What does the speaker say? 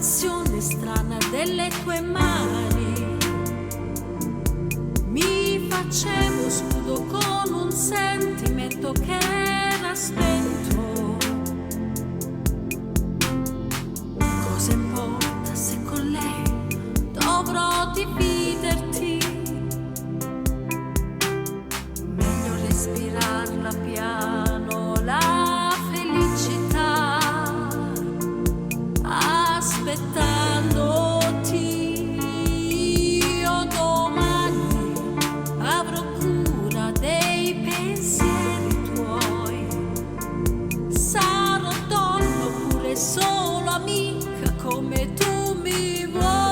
sensazione strana delle tue mani. Mi facevo scudo con un sentimento che era spento. Cosa importa se con lei dovrò dividerti? Meglio respirarla piano, la felicità, aspettandoti. Io domani avrò cura dei pensieri tuoi. Sarò donna oppure solo amica come tu mi vuoi.